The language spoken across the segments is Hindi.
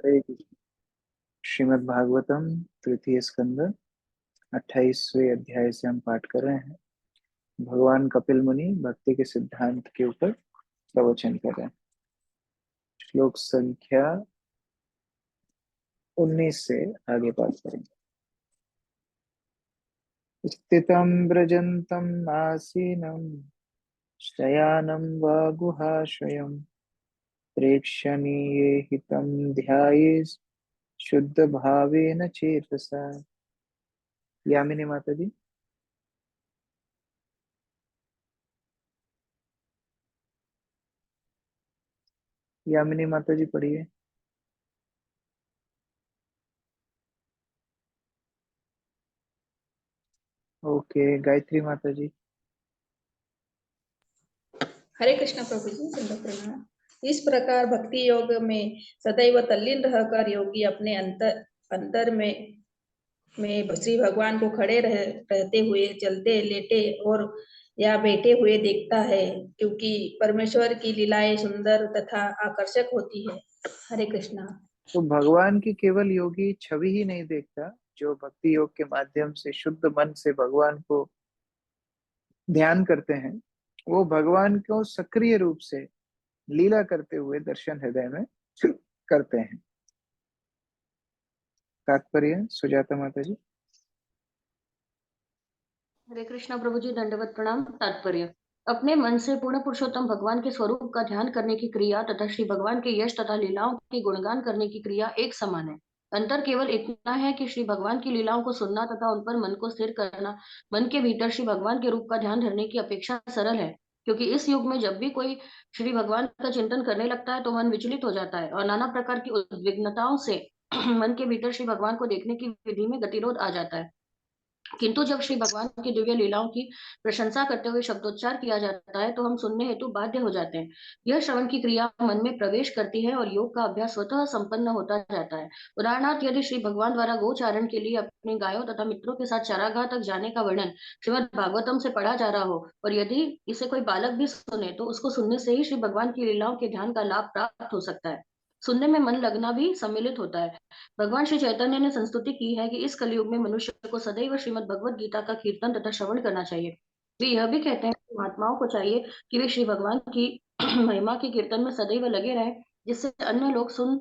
हरे कृष्ण। श्रीमद् भागवतम तृतीय स्कंद 28वें अध्याय से हम पाठ कर रहे हैं। भगवान कपिल मुनि भक्ति के सिद्धांत के ऊपर प्रवचन कर रहे हैं। श्लोक संख्या 19 से आगे पाठ करेंगे। स्थितं व्रजन्तं आसीनं शयानं वा गुहाशयं प्रेक्षणीये हितं ध्यायेत् शुद्ध भावेन चेतसा। यामिनी माता जी। यामिनी माता जी पढ़िए। ओके, गायत्री माता जी। हरे कृष्ण प्रभु जी, दंडवत प्रणाम। इस प्रकार भक्ति योग में सदैव तल्लीन रहकर योगी अपने अंतर में श्री भगवान को खड़े रहते हुए, चलते लेटे और या बैठे हुए देखता है, क्योंकि परमेश्वर की लीलाएं सुंदर तथा आकर्षक होती है। हरे कृष्णा। तो भगवान की केवल योगी छवि ही नहीं देखता, जो भक्ति योग के माध्यम से शुद्ध मन से भगवान को ध्यान करते हैं, वो भगवान को सक्रिय रूप से लीला करते हुए दर्शन हृदय में करते हैं। तात्पर्य सुजाता माता जी। हरे कृष्णा प्रभु जी, दंडवत प्रणाम। तात्पर्य: अपने मन से पूर्ण पुरुषोत्तम भगवान के स्वरूप का ध्यान करने की क्रिया तथा श्री भगवान के यश तथा लीलाओं की गुणगान करने की क्रिया एक समान है। अंतर केवल इतना है कि श्री भगवान की लीलाओं को सुनना तथा उन पर मन को स्थिर करना मन के भीतर श्री भगवान के रूप का ध्यान धरने की अपेक्षा सरल है, क्योंकि इस युग में जब भी कोई श्री भगवान का चिंतन करने लगता है तो मन विचलित हो जाता है और नाना प्रकार की उद्विग्नताओं से मन के भीतर श्री भगवान को देखने की विधि में गतिरोध आ जाता है। किंतु जब श्री भगवान की दिव्य लीलाओं की प्रशंसा करते हुए शब्दोच्चार किया जाता है तो हम सुनने हेतु बाध्य हो जाते हैं। यह श्रवण की क्रिया मन में प्रवेश करती है और योग का अभ्यास स्वतः संपन्न होता जाता है। उदाहरणार्थ, यदि श्री भगवान द्वारा गोचारण के लिए अपने गायों तथा मित्रों के साथ चारागाह तक जाने का वर्णन श्रीमद् भागवतम से पढ़ा जा रहा हो और यदि इसे कोई बालक भी सुने तो उसको सुनने से ही श्री भगवान की लीलाओं के ध्यान का लाभ प्राप्त हो सकता है। सुनने में मन लगना भी सम्मिलित होता है। भगवान श्री चैतन्य ने संस्तुति की है कि इस कलयुग में मनुष्य को सदैव श्रीमद् भगवत गीता का कीर्तन तथा श्रवण करना चाहिए। वे यह भी कहते हैं कि महात्माओं को चाहिए कि वे श्री भगवान की महिमा के कीर्तन में सदैव लगे रहें, जिससे अन्य लोग सुन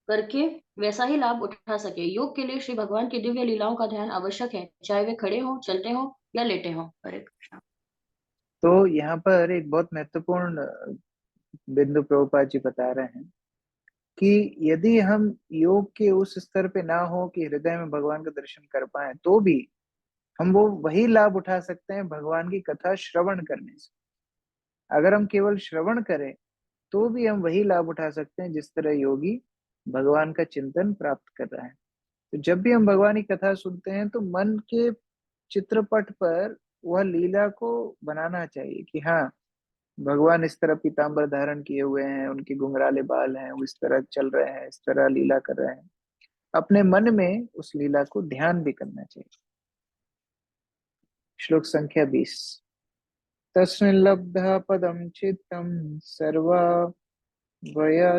करके वैसा ही लाभ उठा सके। योग के लिए श्री भगवान की दिव्य लीलाओं का ध्यान आवश्यक है, चाहे वे खड़े हों, चलते हों या लेटे हों। हरे कृष्ण। तो यहाँ पर एक बहुत महत्वपूर्ण बिंदु प्रभुपाद जी बता रहे हैं कि यदि हम योग के उस स्तर पे ना हो कि हृदय में भगवान का दर्शन कर पाए, तो भी हम वो वही लाभ उठा सकते हैं भगवान की कथा श्रवण करने से। अगर हम केवल श्रवण करें तो भी हम वही लाभ उठा सकते हैं जिस तरह योगी भगवान का चिंतन प्राप्त कर रहा है। तो जब भी हम भगवान की कथा सुनते हैं तो मन के चित्रपट पर वह लीला को बनाना चाहिए कि हाँ, भगवान इस तरह पीताम्बर धारण किए हुए हैं, उनके घुंघराले बाल हैं, वो इस तरह चल रहे हैं, इस तरह लीला कर रहे हैं। अपने मन में उस लीला को ध्यान भी करना चाहिए। श्लोक संख्या 20। तस्मिन् लब्धा पदं चित्तं सर्ववय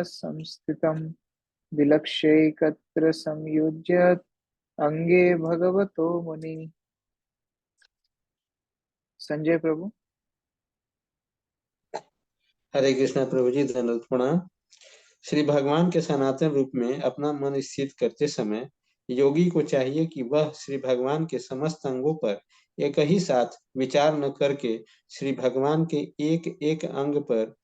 संस्थितं विलक्ष्यैकत्र संयुज्य अंगे भगवतो मुनि। संजय प्रभु। हरे कृष्णा प्रभु जी, धन्यवाद प्रणाम। श्री भगवान के सनातन रूप में अपना मन स्थित करते समय योगी को चाहिए कि वह श्री भगवान के समस्त अंगों पर एक ही साथ विचार न करके श्री भगवान के एक एक अंग पर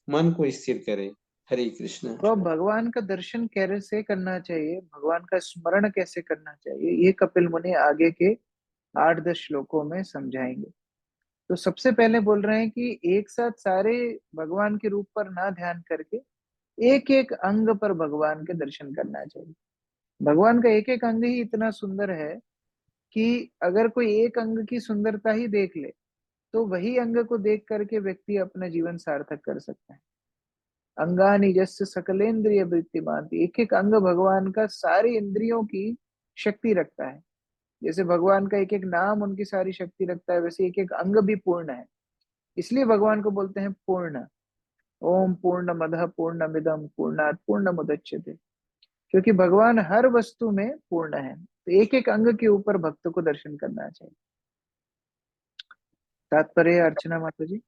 मन को स्थिर करे। हरे कृष्ण। तो अब भगवान का दर्शन कैसे करना चाहिए, भगवान का स्मरण कैसे करना चाहिए, ये कपिल मुनि आगे के 8-10 श्लोकों में समझाएंगे। तो सबसे पहले बोल रहे हैं कि एक साथ सारे भगवान के रूप पर ना ध्यान करके एक एक अंग पर भगवान के दर्शन करना चाहिए। भगवान का एक एक अंग ही इतना सुंदर है कि अगर कोई एक अंग की सुंदरता ही देख ले तो वही अंग को देख करके व्यक्ति अपना जीवन सार्थक कर सकता है। अंगानि जस्य सकलेंद्रिय वृत्तिमांति। एक एक अंग भगवान का सारी इंद्रियों की शक्ति रखता है। जैसे भगवान का एक एक नाम उनकी सारी शक्ति रखता है, वैसे एक एक अंग भी पूर्ण है। इसलिए भगवान को बोलते हैं पूर्ण। ओम पूर्ण मदः पूर्णमिदं पूर्णात् पूर्णमुदच्यते। क्योंकि भगवान हर वस्तु में पूर्ण है। तो एक एक अंग के ऊपर भक्त को दर्शन करना चाहिए। तात्पर्य अर्चना माता जी।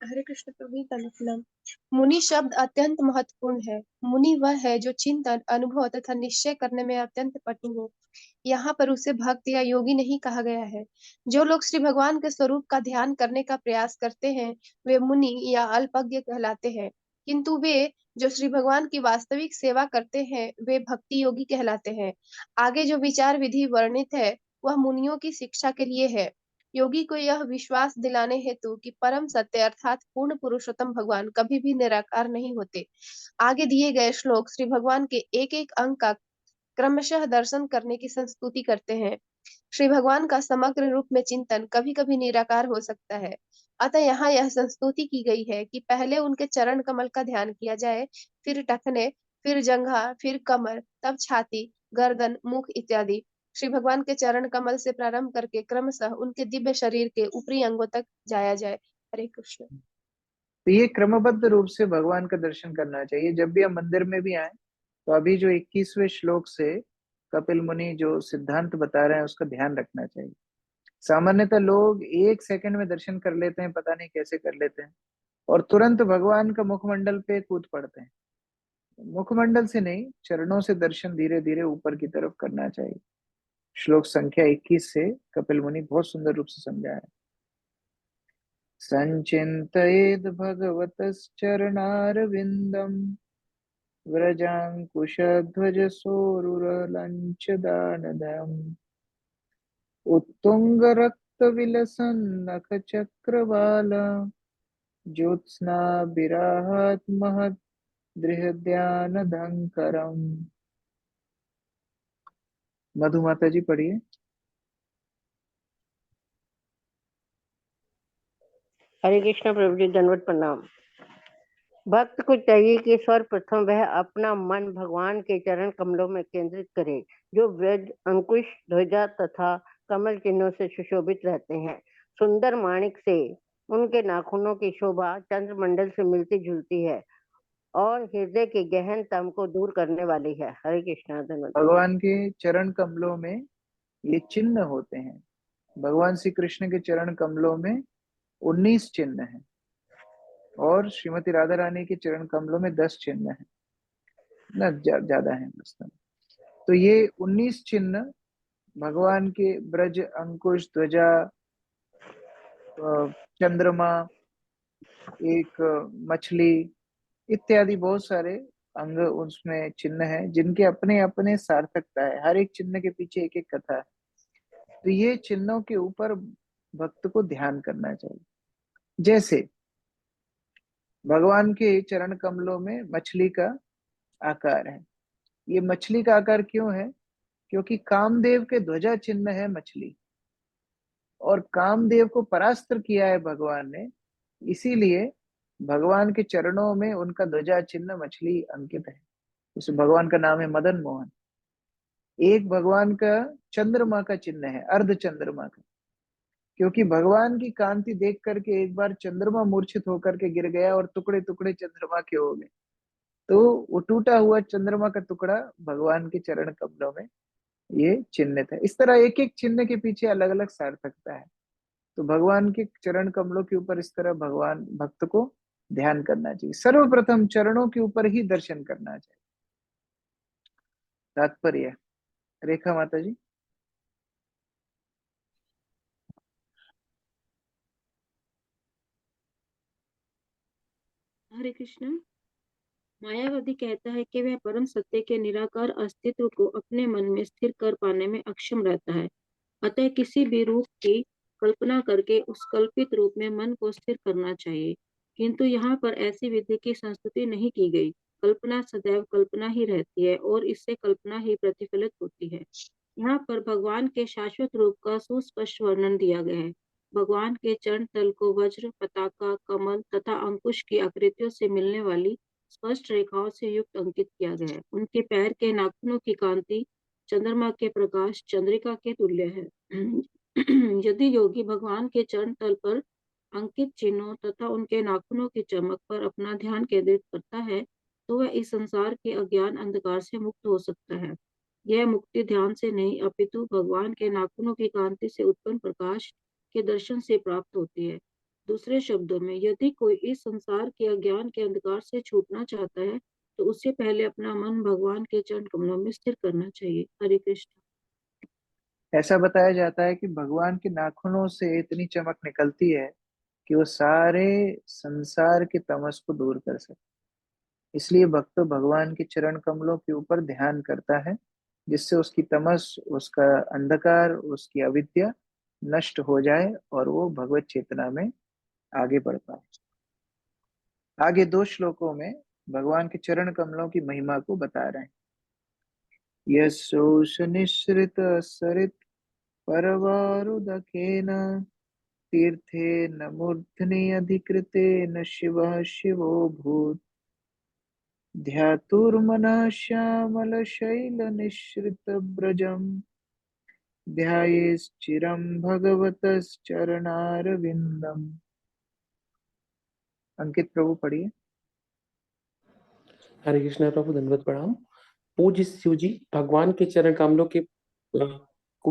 हरे कृष्ण प्रभु जी, प्रणाम। मुनि शब्द अत्यंत महत्वपूर्ण है। मुनि वह है जो चिंतन, अनुभव तथा निश्चय करने में अत्यंत पटु हो। यहाँ पर उसे भक्त या योगी नहीं कहा गया है। जो लोग श्री भगवान के स्वरूप का ध्यान करने का प्रयास करते हैं वे मुनि या अल्पज्ञ कहलाते हैं, किंतु वे जो श्री भगवान की वास्तविक सेवा करते हैं वे भक्ति योगी कहलाते हैं। आगे जो विचार विधि वर्णित है वह मुनियों की शिक्षा के लिए है। योगी को यह विश्वास दिलाने हेतु कि परम सत्य अर्थात पूर्ण पुरुषोत्तम भगवान कभी भी निराकार नहीं होते। आगे दिए गए श्लोक श्री भगवान के एक एक अंग का क्रमशः दर्शन करने की संस्तुति करते हैं। श्री भगवान का समग्र रूप में चिंतन कभी कभी निराकार हो सकता है। अतः यहाँ यह संस्तुति की गई है कि पहले उनके चरण कमल का ध्यान किया जाए, फिर टखने, फिर जंघा, फिर कमर, तब छाती, गर्दन, मुख इत्यादि। श्री भगवान के चरण कमल से प्रारंभ करके क्रमशः उनके दिव्य शरीर के ऊपरी अंगों तक जाया जाए। हरे कृष्ण। तो ये क्रमबद्ध रूप से भगवान का दर्शन करना चाहिए। जब भी हम मंदिर में भी आए तो अभी जो 21वें श्लोक से कपिल मुनि जो सिद्धांत बता रहे हैं उसका ध्यान रखना चाहिए। सामान्यतः लोग 1 सेकंड में दर्शन कर लेते हैं, पता नहीं कैसे कर लेते हैं, और तुरंत भगवान का मुखमंडल पे कूद पड़ते हैं। मुखमंडल से नहीं, चरणों से दर्शन धीरे धीरे ऊपर की तरफ करना चाहिए। श्लोक संख्या 21 से कपिल मुनि बहुत सुंदर रूप से समझाया है। संचिन्तयेद् भगवतश्चरणारविन्दम् व्रजाङ्कुशध्वजसोरुरलञ्छदानदम् उत्तुङ्गरक्तविलसन्नखचक्रवाल ज्योत्स्नाभिराहात् महद्बृहद्यानधङ्करम्। मधु माता जी पढ़िए। हरे कृष्ण प्रभु जी, दंडवत प्रणाम। भक्त को चाहिए कि सर्वप्रथम वह अपना मन भगवान के चरण कमलों में केंद्रित करे, जो व्रज, अंकुश, ध्वजा तथा कमल चिन्हों से सुशोभित रहते हैं। सुंदर माणिक से उनके नाखूनों की शोभा चंद्रमंडल से मिलती जुलती है और हृदय के गहन तम को दूर करने वाली है। हरे कृष्ण। धन्यवाद। भगवान के चरण कमलों में ये चिन्ह होते हैं। भगवान श्री कृष्ण के चरण कमलों में 19 चिन्ह हैं और श्रीमती राधा रानी के चरण कमलों में 10 चिन्ह हैं, ना ज्यादा है वास्तव में। तो ये 19 चिन्ह भगवान के ब्रज, अंकुश, ध्वजा, चंद्रमा, एक मछली इत्यादि बहुत सारे अंग उसमें चिन्ह हैं, जिनके अपने अपने सार्थकता है। हर एक चिन्ह के पीछे एक एक कथा है। तो ये चिन्हों के ऊपर भक्त को ध्यान करना चाहिए। जैसे भगवान के चरण कमलों में मछली का आकार है। ये मछली का आकार क्यों है? क्योंकि कामदेव के ध्वजा चिन्ह है मछली, और कामदेव को परास्त किया है भगवान ने, इसीलिए भगवान के चरणों में उनका ध्वजा चिन्ह मछली अंकित है। उस भगवान का नाम है मदन मोहन। एक भगवान का चंद्रमा का चिन्ह है, अर्ध चंद्रमा का, क्योंकि भगवान की कांति देख करके एक बार चंद्रमा मूर्छित होकर के गिर गया और टुकड़े टुकड़े चंद्रमा के हो गए। तो वो टूटा हुआ चंद्रमा का टुकड़ा भगवान के चरण कमलों में ये चिन्हित है। इस तरह एक एक चिन्ह के पीछे अलग अलग सार्थकता है। तो भगवान के चरण कमलों के ऊपर इस तरह भगवान भक्त को ध्यान करना चाहिए। सर्वप्रथम चरणों के ऊपर ही दर्शन करना चाहिए। तात्पर्य रेखा माता जी। हरे कृष्ण। मायावादी कहता है कि वह परम सत्य के निराकार अस्तित्व को अपने मन में स्थिर कर पाने में अक्षम रहता है, अतः किसी भी रूप की कल्पना करके उस कल्पित रूप में मन को स्थिर करना चाहिए। किंतु यहाँ पर ऐसी विधि की संस्तुति नहीं की गई। कल्पना सदैव कल्पना ही रहती है और इससे कल्पना ही प्रतिफलित होती है। यहाँ पर भगवान के शाश्वत रूप का सुस्पष्ट वर्णन दिया गया है। भगवान के चरण तल को वज्र, पताका, कमल तथा अंकुश की आकृतियों से मिलने वाली स्पष्ट रेखाओं से युक्त अंकित किया गया है। उनके पैर के नाखूनों की कांति चंद्रमा के प्रकाश चंद्रिका के तुल्य है। यदि योगी भगवान के चरण तल पर अंकित चिन्हों तथा उनके नाखूनों की चमक पर अपना ध्यान केंद्रित करता है, तो वह इस संसार के अज्ञान अंधकार से मुक्त हो सकता है। यह मुक्ति ध्यान से नहीं, अपितु भगवान के नाखूनों की कांति से उत्पन्न प्रकाश के दर्शन से प्राप्त होती है। दूसरे शब्दों में, यदि कोई इस संसार के अज्ञान के अंधकार से छूटना चाहता है, तो उससे पहले अपना मन भगवान के चरण कमलों में स्थिर करना चाहिए। हरे कृष्ण। ऐसा बताया जाता है कि भगवान के नाखूनों से इतनी चमक निकलती है कि वो सारे संसार के तमस को दूर कर सके। इसलिए भक्त भगवान के चरण कमलों के ऊपर ध्यान करता है, जिससे उसकी तमस, उसका अंधकार, उसकी अविद्या नष्ट हो जाए और वो भगवत चेतना में आगे बढ़ पाए। आगे 2 श्लोकों में भगवान के चरण कमलों की महिमा को बता रहे हैं। यशोष निश्रित सरित परवारुदकेन तीर्थेन मूर्धनि अधिकृतेन शिवः शिवो भूत् ध्यातुर्मनः श्यामलशैलनिश्रितव्रजम् ध्यायेश्चिरं भगवतश्चरणारविन्दम्। अंकित प्रभु पढ़िए। हरे कृष्ण प्रभु, दंडवत प्रणाम। पूज्य शिव जी भगवान के चरण कमलों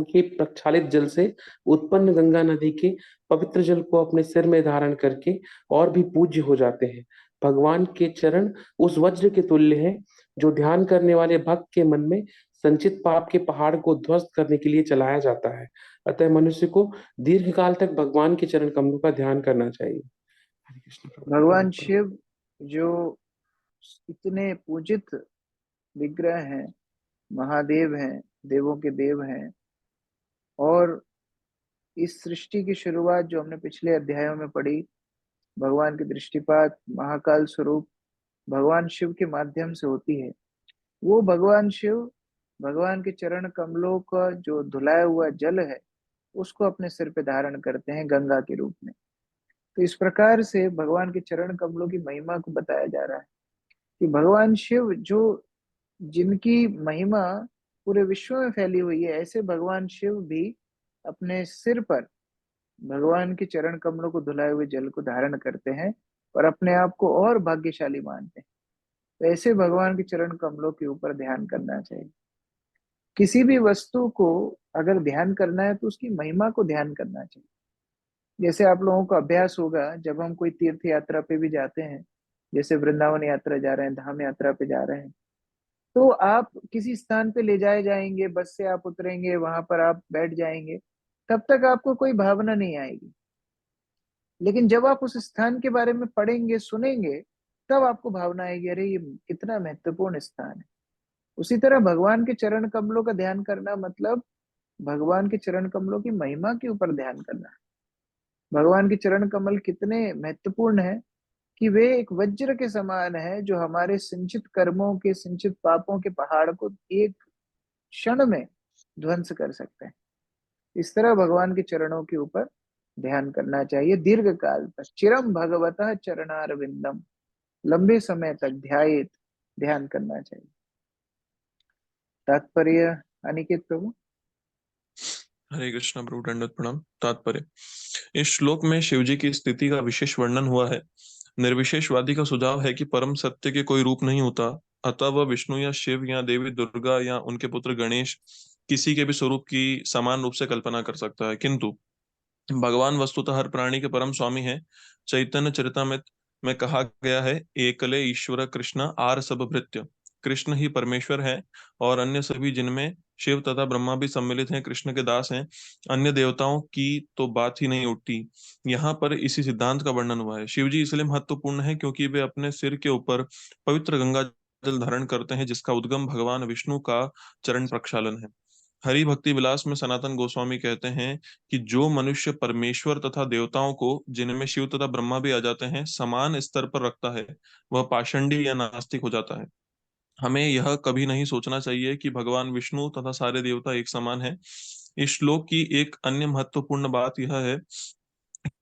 के प्रक्षालित जल से उत्पन्न गंगा नदी के पवित्र जल को अपने सिर में धारण करके और भी पूज्य हो जाते हैं। भगवान के चरण उस वज्र के तुल्य हैं जो ध्यान करने वाले भक्त के मन में संचित पाप के पहाड़ को ध्वस्त करने के लिए चलाया जाता है। अतः मनुष्य को दीर्घ काल तक भगवान के चरण कमलों का ध्यान करना चाहिए। हरे कृष्ण प्रभु। भगवान शिव जो इतने पूजित विग्रह हैं, महादेव हैं, देवों के देव हैं, और इस सृष्टि की शुरुआत जो हमने पिछले अध्यायों में पढ़ी, भगवान की दृष्टिपात महाकाल स्वरूप भगवान शिव के माध्यम से होती है। वो भगवान शिव भगवान के चरण कमलों का जो धुलाया हुआ जल है उसको अपने सिर पे धारण करते हैं गंगा के रूप में। तो इस प्रकार से भगवान के चरण कमलों की महिमा को बताया जा रहा है कि भगवान शिव जो जिनकी महिमा पूरे विश्व में फैली हुई है, ऐसे भगवान शिव भी अपने सिर पर भगवान के चरण कमलों को धुलाए हुए जल को धारण करते हैं और अपने आप को और भाग्यशाली मानते हैं। तो ऐसे भगवान के चरण कमलों के ऊपर ध्यान करना चाहिए। किसी भी वस्तु को अगर ध्यान करना है तो उसकी महिमा को ध्यान करना चाहिए। जैसे आप लोगों को अभ्यास होगा, जब हम कोई तीर्थ यात्रा पे भी जाते हैं, जैसे वृंदावन यात्रा जा रहे हैं, धाम यात्रा पे जा रहे हैं, तो आप किसी स्थान पे ले जाए जाएंगे, बस से आप उतरेंगे, वहां पर आप बैठ जाएंगे, तब तक आपको कोई भावना नहीं आएगी। लेकिन जब आप उस स्थान के बारे में पढ़ेंगे, सुनेंगे, तब आपको भावना आएगी, अरे ये कितना महत्वपूर्ण स्थान है। उसी तरह भगवान के चरण कमलों का ध्यान करना मतलब भगवान के चरण कमलों की महिमा के ऊपर ध्यान करना। भगवान के चरण कमल कितने महत्वपूर्ण है कि वे एक वज्र के समान है जो हमारे संचित कर्मों के, संचित पापों के पहाड़ को एक क्षण में ध्वंस कर सकते हैं। इस तरह भगवान के चरणों के ऊपर ध्यान करना चाहिए दीर्घ काल तक। चिरम भगवतः चरणारविंदम, लंबे समय तक ध्यान करना चाहिए। तात्पर्य अनिकेत प्रभु। हरे कृष्ण प्रभु, दंडवत प्रणाम। तात्पर्य, इस श्लोक में शिवजी की स्थिति का विशेष वर्णन हुआ है। निर्विशेषवादी का सुझाव है कि परम सत्य के कोई रूप नहीं होता, अतः वह विष्णु या शिव या देवी दुर्गा या उनके पुत्र गणेश किसी के भी स्वरूप की समान रूप से कल्पना कर सकता है, किंतु भगवान वस्तुतः हर प्राणी के परम स्वामी है। चैतन्य चरितमृत में कहा गया है, एकले ईश्वर कृष्ण आर सब भृत्य। कृष्ण ही परमेश्वर है और अन्य सभी, जिनमें शिव तथा ब्रह्मा भी सम्मिलित हैं, कृष्ण के दास हैं। अन्य देवताओं की तो बात ही नहीं उठती। यहाँ पर इसी सिद्धांत का वर्णन हुआ है। शिव जी इसलिए महत्वपूर्ण है क्योंकि वे अपने सिर के ऊपर पवित्र गंगा जल धारण करते हैं, जिसका उद्गम भगवान विष्णु का चरण प्रक्षालन है। हरि भक्ति विलास में सनातन गोस्वामी कहते हैं कि जो मनुष्य परमेश्वर तथा देवताओं को, जिनमें शिव तथा ब्रह्मा भी आ जाते हैं, समान स्तर पर रखता है, वह पाषंडी या नास्तिक हो जाता है। हमें यह कभी नहीं सोचना चाहिए कि भगवान विष्णु तथा सारे देवता एक समान हैं। इस श्लोक की एक अन्य महत्वपूर्ण बात यह है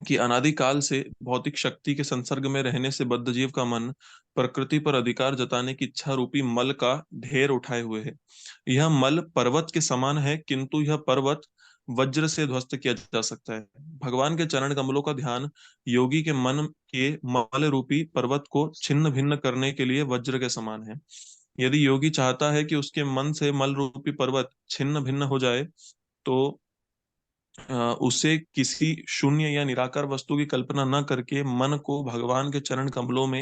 कि अनादिकाल से भौतिक शक्ति के संसर्ग में रहने से बद्ध जीव का मन प्रकृति पर अधिकार जताने की इच्छा रूपी मल का ढेर उठाए हुए है। यह मल पर्वत के समान है, किंतु यह पर्वत वज्र से ध्वस्त किया जा सकता है। भगवान के चरण कमलों का ध्यान योगी के मन के मल रूपी पर्वत को छिन्न भिन्न करने के लिए वज्र के समान है। यदि योगी चाहता है कि उसके मन से मल रूपी पर्वत छिन्न भिन्न हो जाए, तो उसे किसी शून्य या निराकार वस्तु की कल्पना न करके मन को भगवान के चरण कमलों में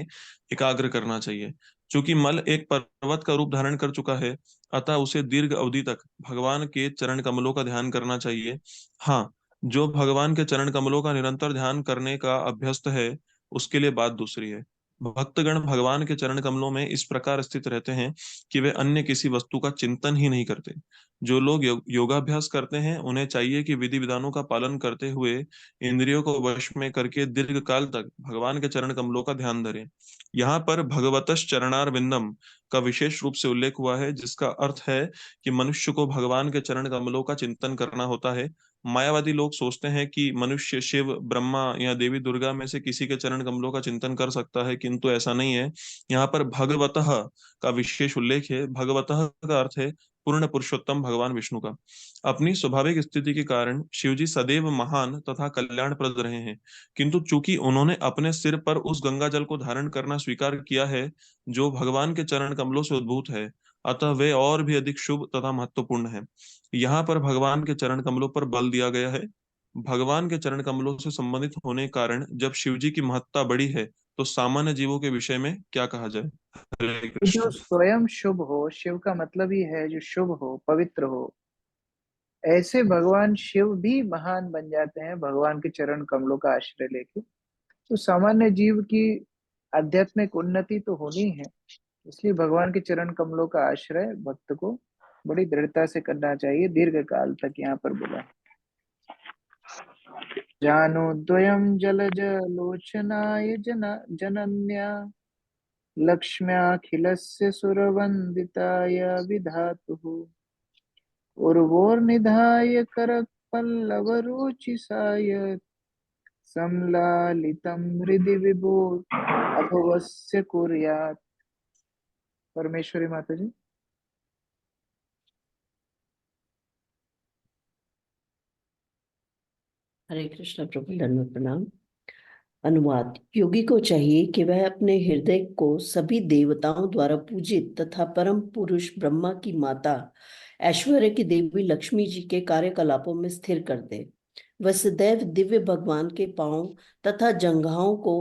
एकाग्र करना चाहिए। चूंकि मल एक पर्वत का रूप धारण कर चुका है, अतः उसे दीर्घ अवधि तक भगवान के चरण कमलों का ध्यान करना चाहिए। हाँ, जो भगवान के चरण कमलों का निरंतर ध्यान करने का अभ्यस्त है, उसके लिए बात दूसरी है। भक्तगण भगवान के चरण कमलों में इस प्रकार स्थित रहते हैं कि वे अन्य किसी वस्तु का चिंतन ही नहीं करते। जो लोग योगाभ्यास करते हैं, उन्हें चाहिए कि विधि विधानों का पालन करते हुए इंद्रियों को वश में करके दीर्घ काल तक भगवान के चरण कमलों का ध्यान धरें। यहाँ पर भगवतश् चरणार विंदम का विशेष रूप से उल्लेख हुआ है, जिसका अर्थ है कि मनुष्य को भगवान के चरण कमलों का चिंतन करना होता है। मायावादी लोग सोचते हैं कि मनुष्य शिव, ब्रह्मा या देवी दुर्गा में से किसी के चरण कमलों का चिंतन कर सकता है, किंतु ऐसा नहीं है। यहाँ पर भगवतः का विशेष उल्लेख है। भगवतः का अर्थ है पूर्ण पुरुषोत्तम भगवान विष्णु का। अपनी स्वाभाविक स्थिति के कारण शिवजी सदैव महान तथा कल्याणप्रद रहे हैं, किंतु चूंकि उन्होंने अपने सिर पर उस गंगा जल को धारण करना स्वीकार किया है जो भगवान के चरण कमलों से उद्भूत है, अतः वे और भी अधिक शुभ तथा महत्वपूर्ण है। यहाँ पर भगवान के चरण कमलों पर बल दिया गया है। भगवान के चरण कमलों से संबंधित होने के कारण जब शिवजी की महत्ता बड़ी है, तो सामान्य जीवों के विषय में क्या कहा जाए। हरे तो जो कृष्ण। स्वयं शुभ हो, शिव का मतलब ही है जो शुभ हो, पवित्र हो, ऐसे भगवान शिव भी महान बन जाते हैं भगवान के चरण कमलों का आश्रय लेके। तो सामान्य जीव की आध्यात्मिक उन्नति तो होनी है, इसलिए भगवान के चरण कमलों का आश्रय भक्त को बड़ी दृढ़ता से करना चाहिए दीर्घ काल तक। यहाँ पर बोला जानोद्वयं जलज लोचनाय जनन्या लक्ष्म्याखिलस्य सुरवन्दिताय विधातुः उर्वोर्निधाय करपल्लवरुचिसाय संलालितं हृदि विभो अभवस्य कुर्यात्। परमेश्वरी माता जी। हरे कृष्ण प्रभु, दंडवत प्रणाम। अनुवाद। योगी को चाहिए कि वह अपने हृदय को सभी देवताओं द्वारा पूजित तथा परम पुरुष ब्रह्मा की माता ऐश्वर्य की देवी लक्ष्मी जी के कार्यकलापों में स्थिर कर दे। वह सदैव दिव्य भगवान के पांव तथा जंघाओं को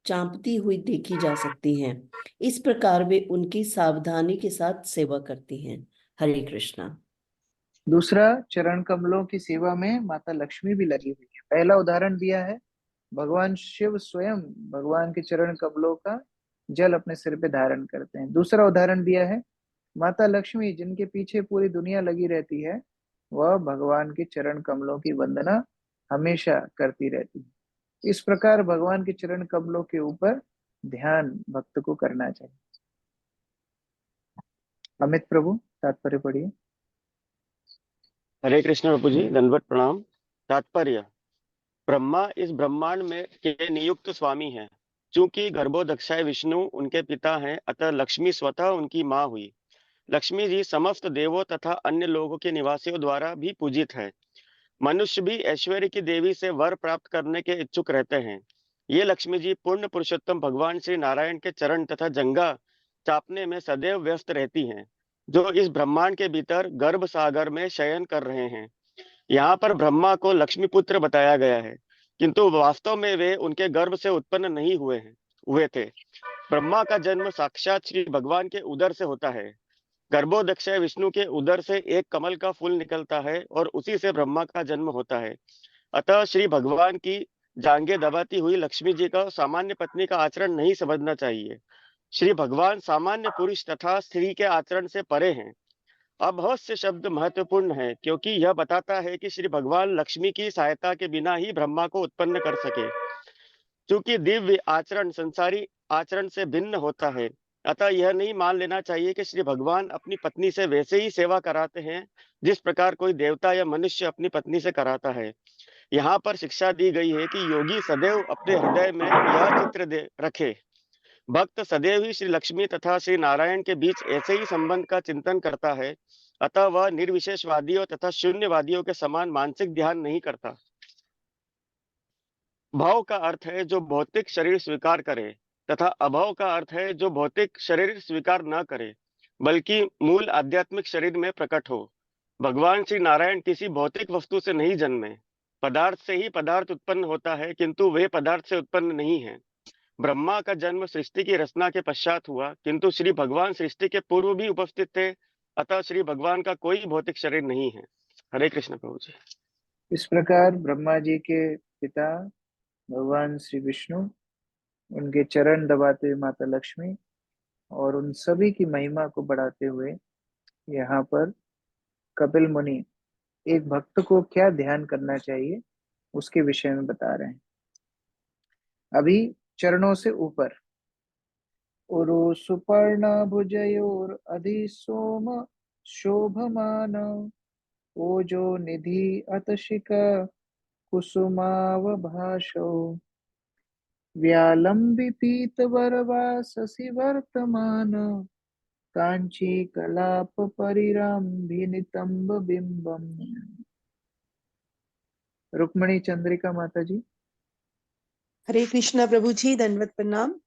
चांपती हुई देखी जा सकती हैं। इस प्रकार वे उनकी सावधानी के साथ सेवा करती हैं। हरे कृष्णा। दूसरा, चरण कमलों की सेवा में माता लक्ष्मी भी लगी हुई है। पहला उदाहरण दिया है, भगवान शिव स्वयं भगवान के चरण कमलों का जल अपने सिर पे धारण करते हैं। दूसरा उदाहरण दिया है, माता लक्ष्मी जिनके पीछे पूरी दुनिया लगी रहती है, वह भगवान के चरण कमलों की वंदना हमेशा करती रहती है। इस प्रकार भगवान के चरण कमलों के ऊपर ध्यान भक्त को करना चाहिए। अमित प्रभु, तात्पर्य पढ़िए। हरे कृष्ण प्रभु जी, दंडवत प्रणाम। तात्पर्य। ब्रह्मा इस ब्रह्मांड में के नियुक्त स्वामी हैं। चूंकि गर्भोदक्षाय विष्णु उनके पिता हैं, अतः लक्ष्मी स्वतः उनकी माँ हुई। लक्ष्मी जी समस्त देवों तथा अन्य लोगों के निवासियों द्वारा भी पूजित है। मनुष्य भी ऐश्वर्य की देवी से वर प्राप्त करने के इच्छुक रहते हैं। ये लक्ष्मी जी पूर्ण पुरुषोत्तम भगवान श्री नारायण के चरण तथा जंगा चापने में सदैव व्यस्त रहती हैं, जो इस ब्रह्मांड के भीतर गर्भ सागर में शयन कर रहे हैं। यहाँ पर ब्रह्मा को लक्ष्मी पुत्र बताया गया है, किंतु वास्तव में वे उनके गर्भ से उत्पन्न नहीं हुए थे। ब्रह्मा का जन्म साक्षात श्री भगवान के उदर से होता है। गर्भोदक्षय विष्णु के उदर से एक कमल का फूल निकलता है और उसी से ब्रह्मा का जन्म होता है। अतः श्री भगवान की जांघें दबाती हुई लक्ष्मी जी का सामान्य पत्नी का आचरण नहीं समझना चाहिए। श्री भगवान सामान्य पुरुष तथा स्त्री के आचरण से परे हैं। अभवस्य शब्द महत्वपूर्ण है, क्योंकि यह बताता है कि श्री भगवान लक्ष्मी की सहायता के बिना ही ब्रह्मा को उत्पन्न कर सके। चूंकि दिव्य आचरण संसारी आचरण से भिन्न होता है, अतः यह नहीं मान लेना चाहिए कि श्री भगवान अपनी पत्नी से वैसे ही सेवा कराते हैं जिस प्रकार कोई देवता या मनुष्य अपनी पत्नी से कराता है। यहाँ पर शिक्षा दी गई है कि योगी सदैव अपने हृदय में यह चित्र रखे। भक्त सदैव ही श्री लक्ष्मी तथा श्री नारायण के बीच ऐसे ही संबंध का चिंतन करता है अतः वह निर्विशेषवादियों तथा शून्यवादियों के समान मानसिक ध्यान नहीं करता। भाव का अर्थ है जो भौतिक शरीर स्वीकार करे तथा अभाव का अर्थ है जो भौतिक शरीर स्वीकार न करे बल्कि मूल आध्यात्मिक शरीर में प्रकट हो। भगवान श्री नारायण किसी भौतिक वस्तु से नहीं जन्मे। पदार्थ से ही पदार्थ उत्पन्न होता है, किंतु वे पदार्थ से उत्पन्न नहीं है। ब्रह्मा का जन्म सृष्टि की रचना के पश्चात हुआ, किंतु श्री भगवान सृष्टि के पूर्व भी उपस्थित थे। अतः श्री भगवान का कोई भौतिक शरीर नहीं है। हरे कृष्ण प्रभु जी। इस प्रकार ब्रह्मा जी के पिता भगवान श्री विष्णु, उनके चरण दबाते हुए माता लक्ष्मी और उन सभी की महिमा को बढ़ाते हुए यहाँ पर कपिल मुनि एक भक्त को क्या ध्यान करना चाहिए उसके विषय में बता रहे हैं। अभी चरणों से ऊपर उरु सुपर्ण भुजयोर अधिसोम शोभमान ओजो निधि अतशिका कुसुमावभाषो व्यालंबि पीतवरवाससि वर्तमान कांची कलाप परिरंभि नितंब बिंबम। रुक्मणी चंद्रिका माता जी। हरे कृष्णा प्रभु जी, दंडवत प्रणाम।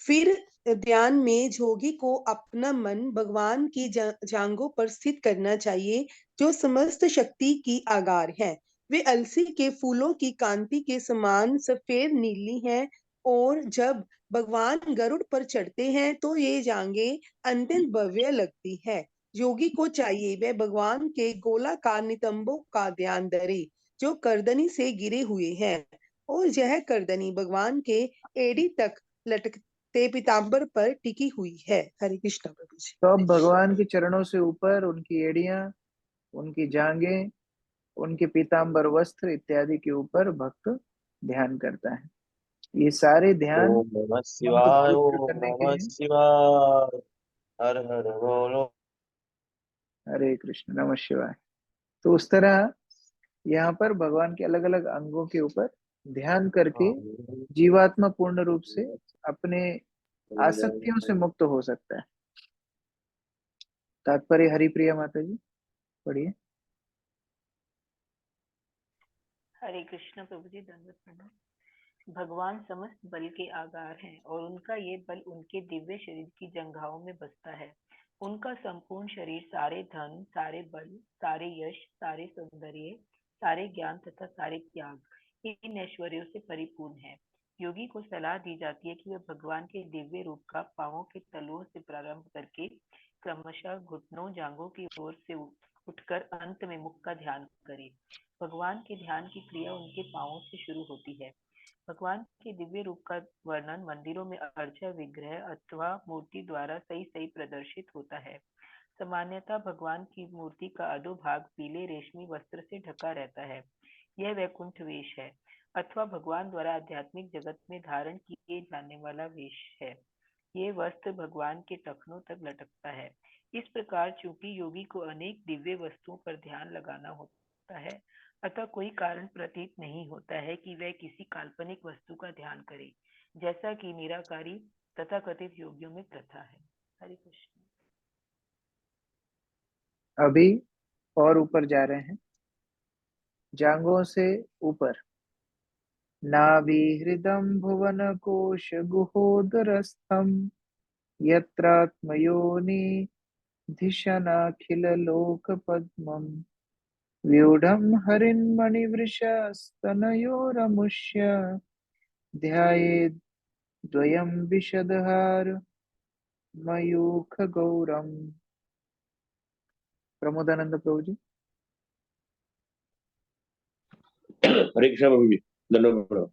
फिर ध्यान में जोगी को अपना मन भगवान की जांघों पर स्थित करना चाहिए, जो समस्त शक्ति की आगार है। वे अलसी के फूलों की कांति के समान सफेद नीली हैं, और जब भगवान गरुड़ पर चढ़ते हैं तो ये जांघें अत्यंत भव्य लगती है। योगी को चाहिए वह भगवान के गोलाकार नितंबों का ध्यान धरे, जो करदनी से गिरे हुए हैं, और यह करदनी भगवान के एड़ी तक लटकते पीताम्बर पर टिकी हुई है। हरे कृष्ण प्रभु जी। तो अब भगवान के चरणों से ऊपर उनकी एड़ियां, उनकी जांघें, उनके पीताम्बर वस्त्र इत्यादि के ऊपर भक्त ध्यान करता है। ये सारे ध्यान ओम नमः मन को शिवाय, पवित्र ओम करने के नमः हैं। शिवाय, हर हर बोलो। हरे कृष्ण, नमः शिवाय। तो उस तरह यहाँ पर भगवान के अलग अलग अंगों के ऊपर ध्यान करके जीवात्मा पूर्ण रूप से अपने आसक्तियों से मुक्त हो सकता है। तात्पर्य हरिप्रिया माता जी पढ़िए। हरे कृष्ण प्रभु जी, दंडवत प्रणाम। भगवान समस्त बल के आगार हैं और उनका ये बल उनके दिव्य शरीर की जंघाओं में बसता है। उनका संपूर्ण शरीर सारे धन, सारे बल, सारे यश, सारे सौंदर्य, सारे ज्ञान तथा सारे त्याग इन ऐश्वर्यों से परिपूर्ण है। योगी को सलाह दी जाती है कि वह भगवान के दिव्य रूप का पांवों के तलुओं से प्रारंभ करके क्रमशः घुटनों, जांघों की ओर से उठकर अंत में मुख का ध्यान करे। भगवान के ध्यान की क्रिया उनके पांवों से शुरू होती है। भगवान के दिव्य रूप का वर्णन मंदिरों में अर्चा विग्रह अथवा मूर्ति द्वारा सही सही प्रदर्शित होता है। सामान्यतः भगवान की मूर्ति का अधोभाग पीले रेशमी वस्त्र से ढका रहता है। यह वैकुंठ वेश है अथवा भगवान द्वारा आध्यात्मिक जगत में धारण किए जाने वाला वेश है। ये वस्त्र भगवान के टखनों तक लटकता है। इस प्रकार चूंकि योगी को अनेक दिव्य वस्तुओं पर ध्यान लगाना होता है, अतः कोई कारण प्रतीत नहीं होता है कि वह किसी काल्पनिक वस्तु का ध्यान करे, जैसा कि निराकारी तथा कथित योगियों में प्रथा है। हरे कृष्ण। अभी और ऊपर जा रहे हैं, जांघों से ऊपर। नाभि हृदम भुवन कोश गुहोदरस्थम यत्रात्मयोनि धिषणाखिल लोक पद्मम व्यूढ़ं हरिन्मणिवृषस्तनयोरमुष्य ध्यायेद् द्वयं विशदहार मयूख गौरम। प्रमोदानंद प्रभु जी। हरे कृष्ण प्रभु जी, धन्यवाद प्रणाम।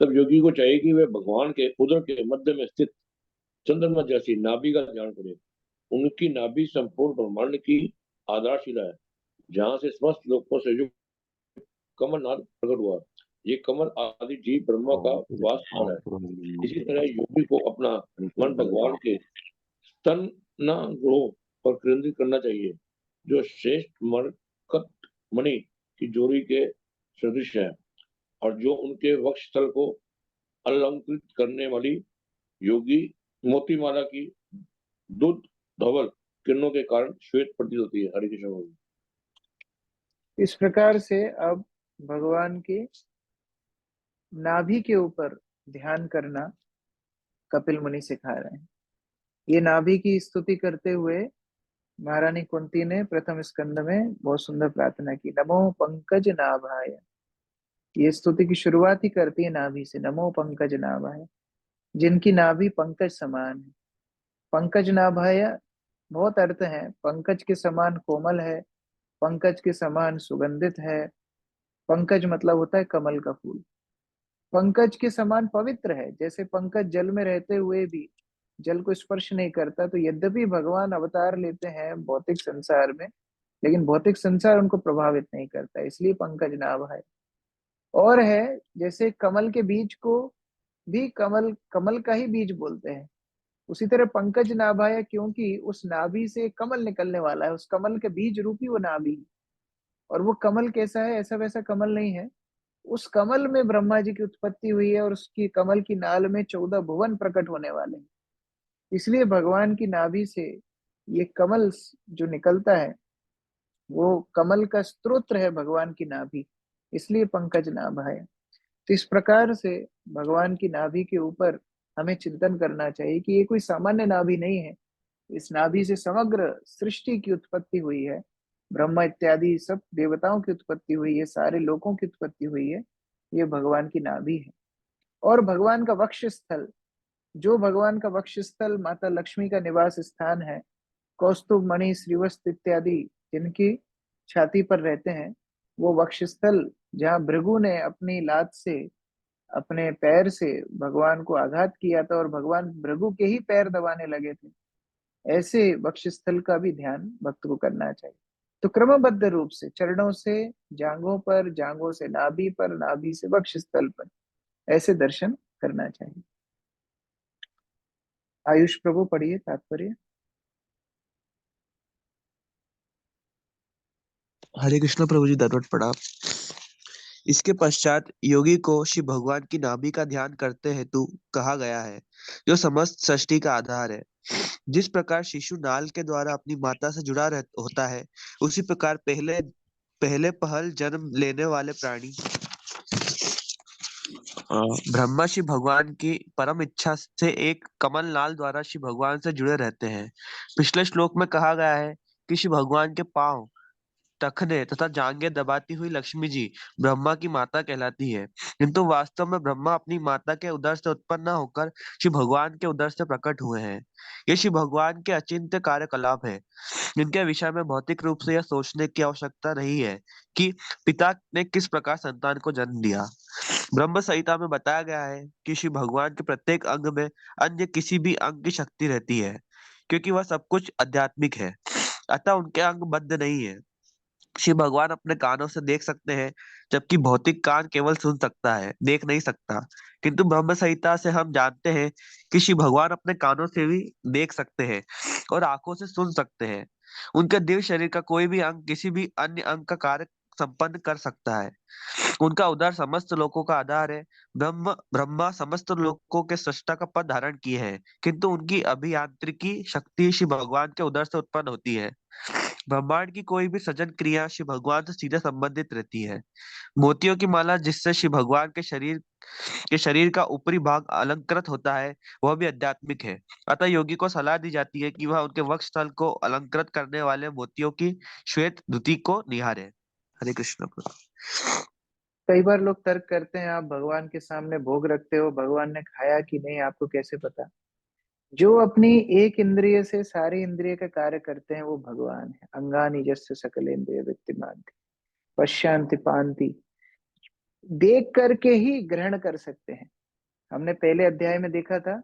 तब योगी को चाहिए कि वह भगवान के उदर के मध्य में स्थित चंद्रमा जैसी नाभि का ध्यान करे। उनकी नाभि संपूर्ण ब्रह्मांड की आधारशिला है, जहाँ से समस्त लोकों से युक्त कमलनाथ प्रकट हुआ। ये कमल आदि जीव ब्रह्मा का वास स्थान है। इसी तरह योगी को अपना मन भगवान के स्तनाग्रों पर केंद्रित करना चाहिए, जो श्रेष्ठ मरकत मणि की जोड़ी के सदृश है और जो उनके वक्ष स्थल को अलंकृत करने वाली योगी मोतीमाला की दूध धवल किरणों के कारण श्वेत प्रतीत होती है। हरे कृष्ण प्रभु। इस प्रकार से अब भगवान की नाभि के ऊपर ध्यान करना कपिल मुनि सिखा रहे हैं। ये नाभि की स्तुति करते हुए महारानी कुंती ने प्रथम स्कंद में बहुत सुंदर प्रार्थना की, नमो पंकज नाभाय। ये स्तुति की शुरुआत ही करती है नाभि से, नमो पंकज नाभाय, जिनकी नाभि पंकज समान है। पंकज नाभाय बहुत अर्थ है, पंकज के समान कोमल है, पंकज के समान सुगंधित है। पंकज मतलब होता है कमल का फूल। पंकज के समान पवित्र है, जैसे पंकज जल में रहते हुए भी जल को स्पर्श नहीं करता। तो यद्यपि भगवान अवतार लेते हैं भौतिक संसार में, लेकिन भौतिक संसार उनको प्रभावित नहीं करता, इसलिए पंकज नाभ है। और है जैसे कमल के बीज को भी कमल कमल का ही बीज बोलते हैं, उसी तरह पंकज नाभाया, क्योंकि उस नाभि से कमल निकलने वाला है, उस कमल के बीज रूपी वो नाभि। और वो कमल कैसा है, ऐसा वैसा कमल नहीं है, उस कमल में ब्रह्मा जी की उत्पत्ति हुई है और उसकी कमल की नाल में 14 भुवन प्रकट होने वाले हैं। इसलिए भगवान की नाभि से ये कमल जो निकलता है वो कमल का स्त्रोत्र है भगवान की नाभि, इसलिए पंकज नाभ है। तो इस प्रकार से भगवान की नाभि के ऊपर हमें चिंतन करना चाहिए कि ये कोई सामान्य नाभि नहीं है, इस नाभि से समग्र सृष्टि की उत्पत्ति हुई है, ब्रह्मा इत्यादि सब देवताओं की उत्पत्ति हुई है, सारे लोगों की उत्पत्ति हुई है, ये भगवान की नाभि है। और भगवान का वक्ष स्थल, जो भगवान का वक्ष स्थल माता लक्ष्मी का निवास स्थान है, कौस्तुभ मणि श्रीवस्त्र इत्यादि जिनकी छाती पर रहते हैं, वो वक्ष स्थल जहाँ भृगु ने अपनी लात से अपने पैर से भगवान को आघात किया था और भगवान भृगु के ही पैर दबाने लगे थे, ऐसे वक्ष स्थल का भी ध्यान भक्त को करना चाहिए। तो क्रमबद्ध रूप से चरणों से जांघों पर, जांघों से नाभि पर, नाभि से वक्ष स्थल पर, ऐसे दर्शन करना चाहिए। आयुष प्रभु पढ़िए तात्पर्य। हरे कृष्ण प्रभु जी, दंडवत प्रणाम। इसके पश्चात योगी को श्री भगवान की नाभि का ध्यान करते हेतु कहा गया है, जो समस्त सृष्टि का आधार है। जिस प्रकार शिशु नाल के द्वारा अपनी माता से जुड़ा होता है, उसी प्रकार पहले पहल जन्म लेने वाले प्राणी ब्रह्मा श्री भगवान की परम इच्छा से एक कमल नाल द्वारा श्री भगवान से जुड़े रहते हैं। पिछले श्लोक में कहा गया है कि श्री भगवान के पांव, टखने तथा जांघें दबाती हुई लक्ष्मी जी ब्रह्मा की माता कहलाती है, किंतु वास्तव में ब्रह्मा अपनी माता के उदर से उत्पन्न न होकर श्री भगवान के उदर से प्रकट हुए हैं। ये श्री भगवान के अचिंत्य कार्यकलाप है, जिनके विषय में भौतिक रूप से यह सोचने की आवश्यकता नहीं है कि पिता ने किस प्रकार संतान को जन्म दिया। ब्रह्म संहिता में बताया गया है कि श्री भगवान के प्रत्येक अंग में अन्य किसी भी अंग की शक्ति रहती है, क्योंकि वह सब कुछ आध्यात्मिक है, अतः उनके अंग बद्ध नहीं है। श्री भगवान अपने कानों से देख सकते हैं, जबकि भौतिक कान केवल सुन सकता है, देख नहीं सकता। किंतु ब्रह्म संहिता से हम जानते हैं कि श्री भगवान अपने कानों से भी देख सकते हैं और आंखों से सुन सकते हैं। उनके दिव्य शरीर का कोई भी अंग किसी भी अन्य अंग का कार्य संपन्न कर सकता है। उनका उदर समस्त लोकों का आधार है। ब्रह्मा समस्त लोकों के सृष्टा का पद धारण किए हैं, किंतु उनकी अभियांत्रिकी शक्ति श्री भगवान के उदर से उत्पन्न होती है। ब्रह्मांड की कोई भी सृजन क्रिया श्री भगवान से सीधे संबंधित रहती है। मोतियों की माला जिससे श्री भगवान के शरीर का ऊपरी भाग अलंकृत होता है, वह भी आध्यात्मिक है। अतः योगी को सलाह दी जाती है कि वह उनके वक्ष स्थल को अलंकृत करने वाले मोतियों की श्वेत धुति को निहारे। हरे कृष्ण। कई बार लोग तर्क करते हैं, आप भगवान के सामने भोग रखते हो, भगवान ने खाया कि नहीं आपको कैसे पता? जो अपनी एक इंद्रिय से सारी इंद्रिय का कार्य करते हैं वो भगवान है। अंगानि यस्य सकलेन्द्रिय वित्तिमान्ति पश्यांति पांति, देख करके ही ग्रहण कर सकते हैं। हमने पहले अध्याय में देखा था,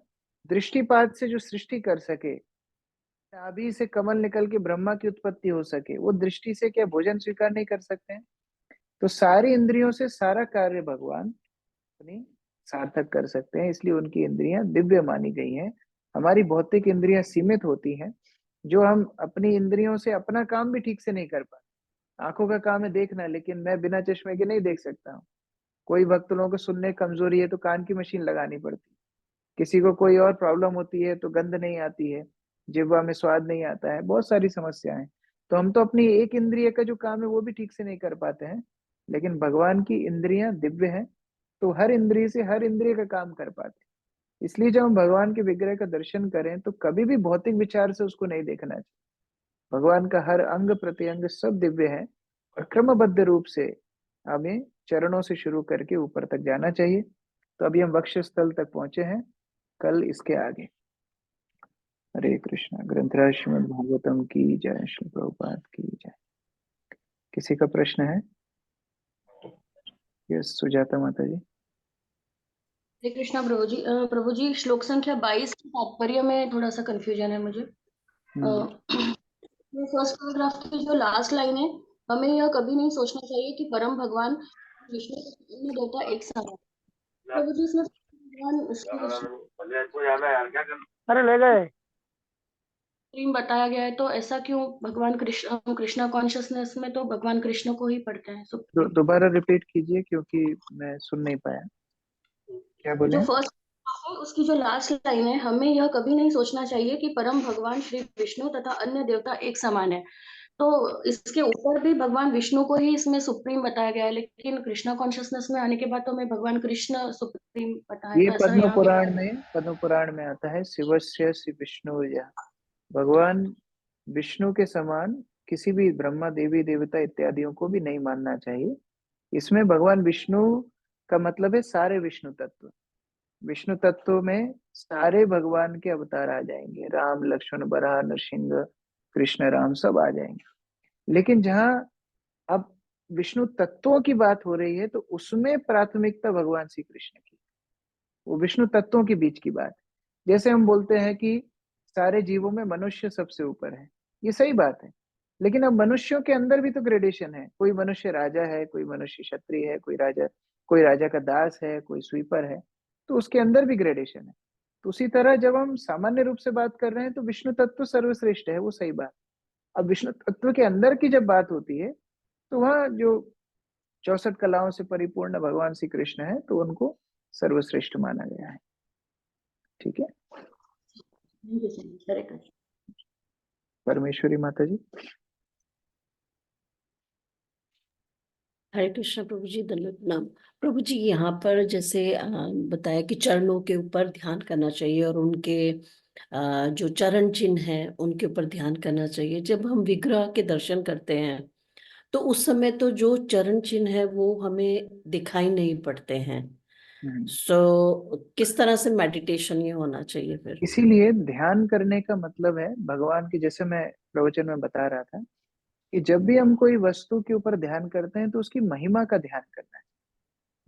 दृष्टिपात से जो सृष्टि कर सके, नाभि से कमल निकल के ब्रह्मा की उत्पत्ति हो सके, वो दृष्टि से क्या भोजन स्वीकार नहीं कर सकते हैं? तो सारी इंद्रियों से सारा कार्य भगवान अपनी सार्थक कर सकते हैं, इसलिए उनकी इंद्रियां दिव्य मानी गई हैं। हमारी भौतिक इंद्रियां सीमित होती हैं, जो हम अपनी इंद्रियों से अपना काम भी ठीक से नहीं कर पाते। आंखों का काम है देखना, लेकिन मैं बिना चश्मे के नहीं देख सकता हूँ। कोई भक्त लोगों को सुनने कमजोरी है तो कान की मशीन लगानी पड़ती, किसी को कोई और प्रॉब्लम होती है तो गंध नहीं आती है, जिह्वा में स्वाद नहीं आता है, बहुत सारी समस्याएं। तो हम तो अपनी एक इंद्रिय का जो काम है वो भी ठीक से नहीं कर पाते हैं, लेकिन भगवान की इंद्रियां दिव्य हैं, तो हर इंद्रिय से हर इंद्रिय का काम कर पाते हैं। इसलिए जब हम भगवान के विग्रह का दर्शन करें तो कभी भी भौतिक विचार से उसको नहीं देखना चाहिए। भगवान का हर अंग प्रत्यंग सब दिव्य है, और क्रमबद्ध रूप से हमें चरणों से शुरू करके ऊपर तक जाना चाहिए। तो अभी हम वक्षस्थल तक पहुंचे हैं, कल इसके आगे। हरे कृष्णा। ग्रंथराज श्रीमद् भागवतम की जय, श्री प्रभुपाद की जय। किसी का प्रश्न है? यस, सुजाता माता जी। हरे कृष्णा प्रभु जी श्लोक संख्या 22 के तात्पर्य में थोड़ा सा कंफ्यूजन है मुझे। फर्स्ट पैराग्राफ की जो लास्ट लाइन है, हमें यह कभी नहीं सोचना चाहिए कि परम भगवान विष्णु अन्य देवता एक साथ हैं। प्रभु जी इसमें भगवान श्री अरे ले गए सुप्रीम बताया गया है, तो ऐसा क्यों? भगवान कृष्ण, हम कृष्णा कॉन्शियसनेस में तो भगवान कृष्ण को ही पढ़ते हैं सुप्रीम। दोबारा रिपीट कीजिए क्योंकि मैं सुन नहीं पाया। क्या बोले? जो फर्स्ट है उसकी जो लास्ट लाइन है, हमें यह कभी नहीं सोचना चाहिए कि परम भगवान श्री विष्णु तथा अन्य देवता एक समान है। तो इसके ऊपर भी भगवान विष्णु को ही इसमें सुप्रीम बताया गया है, लेकिन कृष्णा कॉन्शियसनेस में आने के बाद तो हमें भगवान कृष्ण सुप्रीम बताया है। ये तो ऐसा यहाँ भी पद्म पुराण में आता है, शिवस्य श्री विष्णु। भगवान विष्णु के समान किसी भी ब्रह्मा देवी देवता इत्यादियों को भी नहीं मानना चाहिए। इसमें भगवान विष्णु का मतलब है सारे विष्णु तत्व। विष्णु तत्व में सारे भगवान के अवतार आ जाएंगे, राम लक्ष्मण बराह नरसिंह कृष्ण राम सब आ जाएंगे। लेकिन जहां अब विष्णु तत्वों की बात हो रही है तो उसमें प्राथमिकता भगवान श्री कृष्ण की, वो विष्णु तत्वों के बीच की बात। जैसे हम बोलते हैं कि सारे जीवों में मनुष्य सबसे ऊपर है, ये सही बात है, लेकिन अब मनुष्यों के अंदर भी तो ग्रेडेशन है। कोई मनुष्य राजा है, कोई मनुष्य क्षत्रिय है, कोई राजा का दास है, कोई स्वीपर है, तो उसके अंदर भी ग्रेडेशन है। तो उसी तरह जब हम सामान्य रूप से बात कर रहे हैं तो विष्णु तत्व सर्वश्रेष्ठ है, वो सही बात। अब विष्णु तत्व के अंदर की जब बात होती है तो वहाँ जो 64 कलाओं से परिपूर्ण भगवान श्री कृष्ण है, तो उनको सर्वश्रेष्ठ माना गया है। ठीक है, परमेश्वरी माता जी। हरे कृष्ण प्रभु जी, दंडवत प्रणाम। प्रभु जी यहाँ पर जैसे बताया कि चरणों के ऊपर ध्यान करना चाहिए और उनके जो चरण चिन्ह है उनके ऊपर ध्यान करना चाहिए। जब हम विग्रह के दर्शन करते हैं तो उस समय तो जो चरण चिन्ह है वो हमें दिखाई नहीं पड़ते हैं। किस तरह से मेडिटेशन ये होना चाहिए फिर? इसीलिए ध्यान करने का मतलब है भगवान की, जैसे मैं प्रवचन में बता रहा था कि जब भी हम कोई वस्तु के ऊपर ध्यान करते हैं तो उसकी महिमा का ध्यान करना है,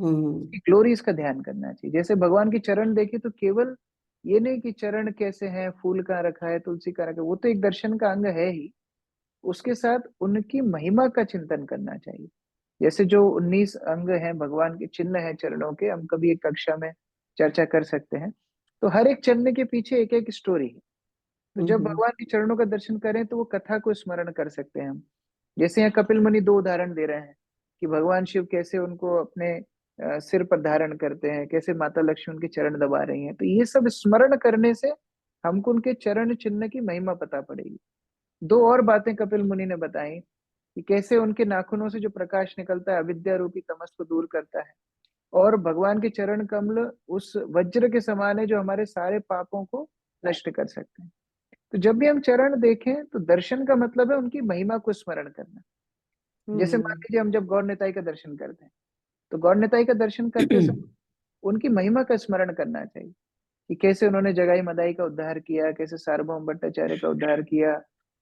उसकी ग्लोरीज का ध्यान करना चाहिए। जैसे भगवान के चरण देखे तो केवल ये नहीं कि चरण कैसे हैं, फूल कहाँ रखा है, तुलसी कहाँ रखा है, वो तो एक दर्शन का अंग है ही, उसके साथ उनकी महिमा का चिंतन करना चाहिए। जैसे जो 19 अंग हैं भगवान के, चिन्ह हैं चरणों के, हम कभी एक कक्षा में चर्चा कर सकते हैं। तो हर एक चरण के पीछे एक एक स्टोरी है। तो जब भगवान के चरणों का दर्शन करें तो वो कथा को स्मरण कर सकते हैं हम। जैसे यहाँ कपिल मुनि 2 उदाहरण दे रहे हैं कि भगवान शिव कैसे उनको अपने सिर पर धारण करते हैं, कैसे माता लक्ष्मी उनके चरण दबा रही हैं। तो ये सब स्मरण करने से हमको उनके चरण चिन्ह की महिमा पता पड़ेगी। 2 और बातें कपिल मुनि ने बताई कि कैसे उनके नाखूनों से जो प्रकाश निकलता है अविद्या रूपी तमस को दूर करता है, और भगवान के चरण कमल उस वज्र के समान है जो हमारे सारे पापों को नष्ट कर सकते हैं। तो जब भी हम चरण देखें तो दर्शन का मतलब है उनकी महिमा को स्मरण करना। जैसे मान लीजिए हम जब गौर निताई का दर्शन करते हैं तो गौर निताई का दर्शन करते समय उनकी महिमा का स्मरण करना चाहिए कि कैसे उन्होंने जगाई मदाई का उद्धार किया, कैसे सार्वभौम भट्टाचार्य का उद्धार किया,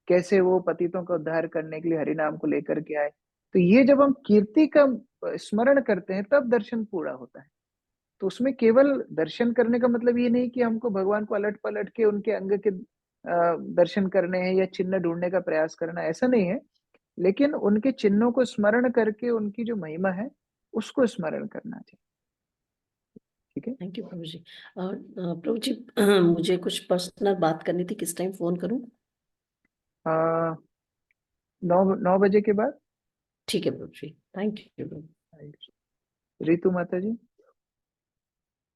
कैसे वो पतितों का उद्धार करने के लिए हरिनाम को लेकर के आए। तो ये जब हम कीर्ति का स्मरण करते हैं तब दर्शन पूरा होता है। तो उसमें केवल दर्शन करने का मतलब ये नहीं कि हमको भगवान को अलट पलट के उनके अंग के दर्शन करने हैं या चिन्ह ढूंढने का प्रयास करना, ऐसा नहीं है, लेकिन उनके चिन्हों को स्मरण करके उनकी जो महिमा है उसको स्मरण करना चाहिए। ठीक है, थैंक यू प्रभु जी। और प्रभु जी मुझे कुछ पर्सनल बात करनी थी, किस टाइम फोन करूं? 9 बजे के बाद। ठीक है प्रभु जी, थैंक यू। रितु माता जी।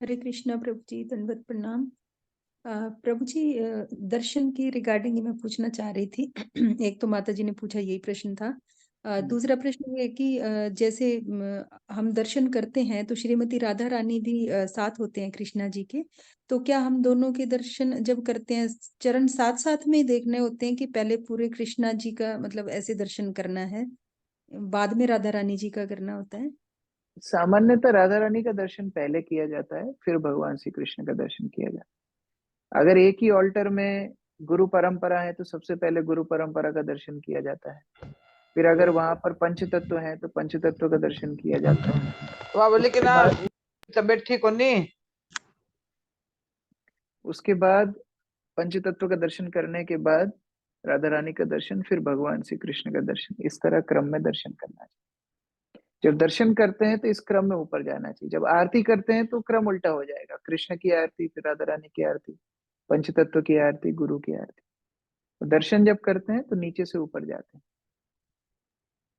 हरे कृष्णा प्रभु जी, दंडवत प्रणाम। प्रभु जी, दर्शन की रिगार्डिंग मैं पूछना चाह रही थी। एक तो माता जी ने पूछा, यही प्रश्न था। दूसरा प्रश्न ये है कि जैसे हम दर्शन करते हैं तो श्रीमती राधा रानी भी साथ होते हैं कृष्णा जी के, तो क्या हम दोनों के दर्शन जब करते हैं चरण साथ साथ में ही देखने होते हैं कि पहले पूरे कृष्णा जी का मतलब ऐसे दर्शन करना है, बाद में राधा रानी जी का करना होता है? सामान्यतः राधा रानी का दर्शन पहले किया जाता है, फिर भगवान श्री कृष्ण का दर्शन किया जाता है। अगर एक ही ऑल्टर में गुरु परंपरा है तो सबसे पहले गुरु परंपरा का दर्शन किया जाता है। फिर अगर वहां पर पंच तत्व है तो पंच तत्व का दर्शन किया जाता है। तबियत ठीक होनी। उसके बाद पंच तत्व का दर्शन करने के बाद राधा रानी का दर्शन, फिर भगवान श्री कृष्ण का दर्शन, इस तरह क्रम में दर्शन करना चाहिए। जब दर्शन करते हैं तो इस क्रम में ऊपर जाना चाहिए। जब आरती करते हैं तो क्रम उल्टा हो जाएगा, कृष्ण की आरती, फिर राधा रानी की आरती, पंच तत्व की आरती, गुरु की आरती। तो दर्शन जब करते हैं तो नीचे से ऊपर जाते हैं।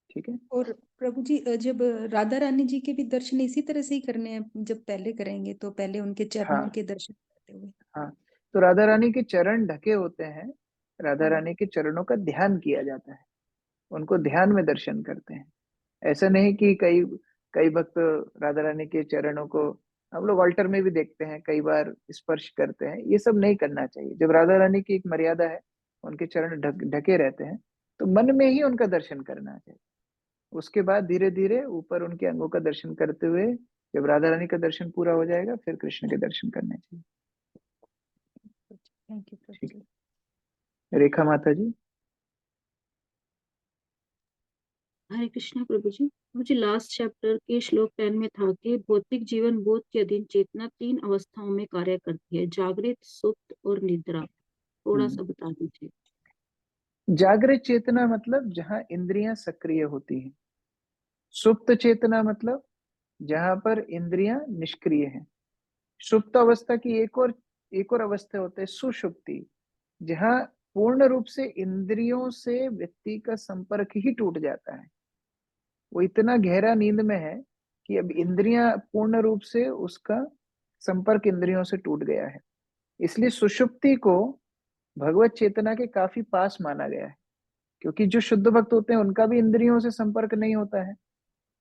ठीक है। और प्रभु जी, जब राधा रानी जी के भी दर्शन इसी तरह से ही करने हैं, जब पहले करेंगे तो पहले उनके चरणों हाँ के दर्शन करते हुए। हाँ, तो राधा रानी के चरण ढके होते हैं, राधा रानी के चरणों का ध्यान किया जाता है, उनको ध्यान में दर्शन करते हैं। ऐसा नहीं कि कई कई भक्त राधा रानी के चरणों को हम लोग अल्टर में भी देखते हैं, कई बार स्पर्श करते हैं, ये सब नहीं करना चाहिए। जब राधा रानी की एक मर्यादा है, उनके चरण ढके रहते हैं, तो मन में ही उनका दर्शन करना चाहिए। उसके बाद धीरे धीरे ऊपर उनके अंगों का दर्शन करते हुए जब राधा रानी का दर्शन पूरा हो जाएगा, फिर कृष्ण के दर्शन करने चाहिए। थैंक यू प्रभु ठीक जी। है। रेखा माता जी। हरे कृष्णा प्रभु जी। मुझे लास्ट चैप्टर के श्लोक 10 में था कि भौतिक जीवन बोध के अधीन चेतना 3 अवस्थाओं में कार्य करती है, जागृत, सुप्त और निद्रा। थोड़ा सा बता दीजिए। जागृत चेतना मतलब जहां इंद्रियां सक्रिय होती हैं। सुप्त चेतना मतलब जहां पर इंद्रियां निष्क्रिय हैं। सुप्त अवस्था की एक और अवस्था होता है सुषुप्ति, जहां पूर्ण रूप से इंद्रियों से व्यक्ति का संपर्क ही टूट जाता है। वो इतना गहरा नींद में है कि अब इंद्रियां पूर्ण रूप से उसका संपर्क इंद्रियों से टूट गया है। इसलिए सुषुप्ति को भगवत चेतना के काफी पास माना गया है, क्योंकि जो शुद्ध भक्त होते हैं उनका भी इंद्रियों से संपर्क नहीं होता है,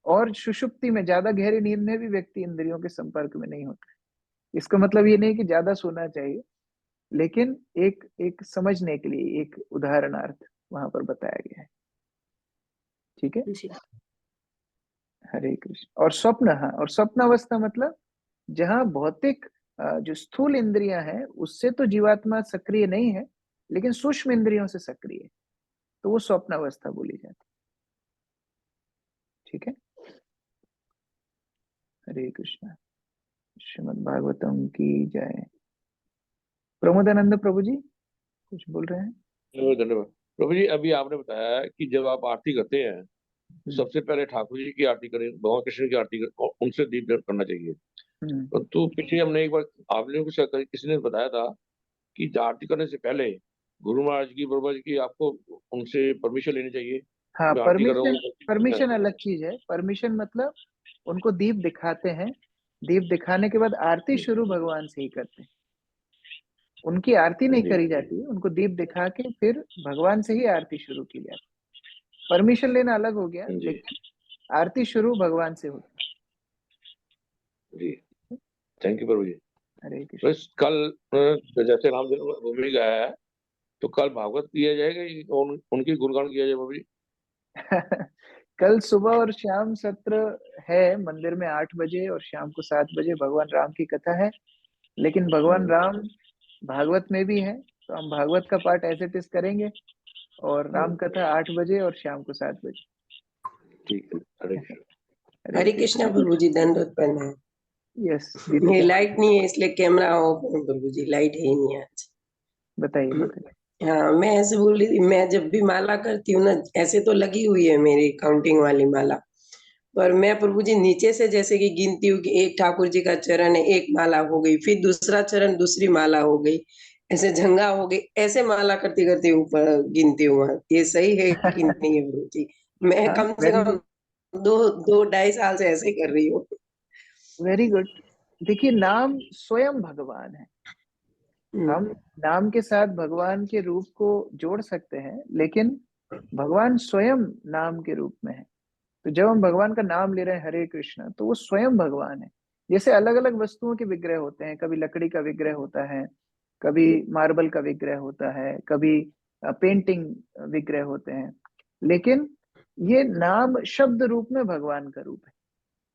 और सुषुप्ति में ज्यादा गहरी नींद में भी व्यक्ति इंद्रियों के संपर्क में नहीं होता है। इसका मतलब ये नहीं कि ज्यादा सोना चाहिए, लेकिन एक एक समझने के लिए एक उदाहरणार्थ वहां पर बताया गया है। ठीक है। हरे कृष्ण। और स्वप्न, हाँ, और स्वप्न अवस्था मतलब जहां भौतिक जो स्थूल इंद्रियां हैं उससे तो जीवात्मा सक्रिय नहीं है, लेकिन सूक्ष्म इंद्रियों से सक्रिय है, तो वो स्वप्न अवस्था बोली जाती है। ठीक है। हरे कृष्ण। श्रीमद् भागवतम की जय। प्रमोदानंद प्रभु जी कुछ बोल रहे हैं? धन्यवाद प्रभु जी। अभी आपने बताया कि जब आप आरती करते हैं तो सबसे पहले ठाकुर जी की आरती करें, भगवान कृष्ण की आरती करें, और उनसे दीप करना चाहिए। तो पीछे हमने एक बार आपने किसी ने बताया था कि आरती करने से पहले गुरु महाराज की, बाबा जी की, आपको उनसे परमिशन लेनी चाहिए। हाँ, मैं आरती कर रहा परमिशन हूँ। अलग चीज है। परमिशन मतलब उनको दीप दिखाते हैं, दीप दिखाने के बाद आरती शुरू भगवान से ही करते हैं। उनकी आरती नहीं करी जाती है, उनको दीप दिखा के फिर भगवान से ही आरती शुरू की जाती है। परमिशन लेना अलग हो गया, लेकिन आरती शुरू भगवान से होती है। जी, थैंक यू प्रभु जी। हरे कृष्ण। बस कल जैसे राम जन्मभूमि गया है, तो कल भागवत किया जाएगा, उनकी गुणगान किया जाएगा प्रभु जी। कल सुबह और शाम सत्र है मंदिर में 8 बजे और शाम को 7 बजे भगवान राम की कथा है। लेकिन भगवान राम भागवत में भी है, तो हम भागवत का पाठ ऐसे टिस करेंगे, और राम कथा 8 बजे और शाम को 7 बजे। ठीक है। हरे हरे कृष्णा प्रभु जी, दंडवत प्रणाम। यस। मेरी लाइट नहीं है इसलिए कैमरा ऑफ है प्रभु जी, लाइट है ही नहीं आज। बताइए बताइए। हाँ, मैं ऐसे बोल रही थी, मैं जब भी माला करती हूँ ना, ऐसे तो लगी हुई है मेरी काउंटिंग वाली माला, पर मैं प्रभु जी नीचे से जैसे कि गिनती हूँ कि एक ठाकुर जी का चरण है, एक माला हो गई, फिर दूसरा चरण दूसरी माला हो गई, ऐसे झंगा हो गई, ऐसे माला करते करते ऊपर गिनती हूँ। ये सही है कि नहीं है प्रभु जी? मैं कम से कम 2-2.5 साल से ऐसे कर रही हूँ। Very good. देखिए, नाम स्वयं भगवान है। हम नाम के साथ भगवान के रूप को जोड़ सकते हैं, लेकिन भगवान स्वयं नाम के रूप में है। तो जब हम भगवान का नाम ले रहे हैं हरे कृष्ण, तो वो स्वयं भगवान है। जैसे अलग अलग वस्तुओं के विग्रह होते हैं, कभी लकड़ी का विग्रह होता है, कभी मार्बल का विग्रह होता है, कभी पेंटिंग विग्रह होते हैं, लेकिन ये नाम शब्द रूप में भगवान का रूप है।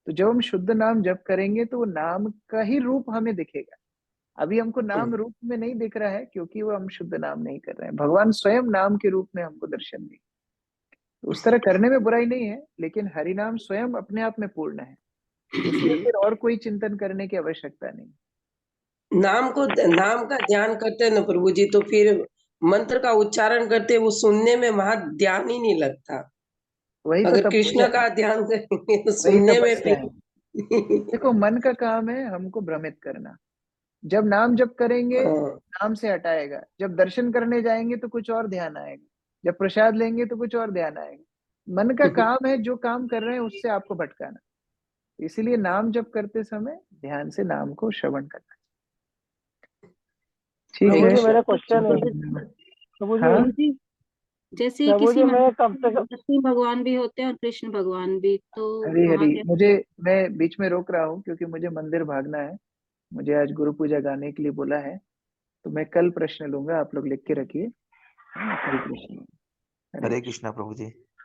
तो जब हम शुद्ध नाम जप करेंगे तो वो नाम का ही रूप हमें दिखेगा। अभी हमको नाम रूप में नहीं दिख रहा है, क्योंकि वो हम शुद्ध नाम नहीं कर रहे हैं। भगवान स्वयं नाम के रूप में हमको दर्शन देंगे। उस तरह करने में बुराई नहीं है, लेकिन हरि नाम स्वयं अपने आप में पूर्ण है, उसमें फिर और कोई चिंतन करने की आवश्यकता नहीं। नाम का ध्यान करते हैं ना प्रभु जी, तो फिर मंत्र का उच्चारण करते वो सुनने में वहां ध्यान ही नहीं लगता। वही तो अगर तपस्या कृष्ण का ध्यान करेंगे तो वही सुनने में तपस्या है। देखो, मन का काम है हमको भ्रमित करना। जब नाम जप करेंगे, नाम से हटाएगा। जब दर्शन करने जाएंगे तो कुछ और ध्यान आएगा। जब प्रसाद लेंगे तो कुछ और ध्यान आएगा। मन का काम है जो काम कर रहे हैं उससे आपको भटकाना। इसीलिए नाम जप करते समय ध्यान से नाम को श्रवण करना। ठीक है, मेरा क्वेश्चन है हाँ? जैसे किसी लक्ष्मी भगवान भी होते हैं और कृष्ण भगवान भी, तो हरी वहाँ हरी, मैं बीच में रोक रहा हूँ क्योंकि मुझे मंदिर भागना है। मुझे आज गुरु पूजा गाने के लिए बोला है, तो मैं कल प्रश्न लूंगा। आप लोग लिख के रखिए। कल प्रश्न। हरे कृष्णा प्रभु जी।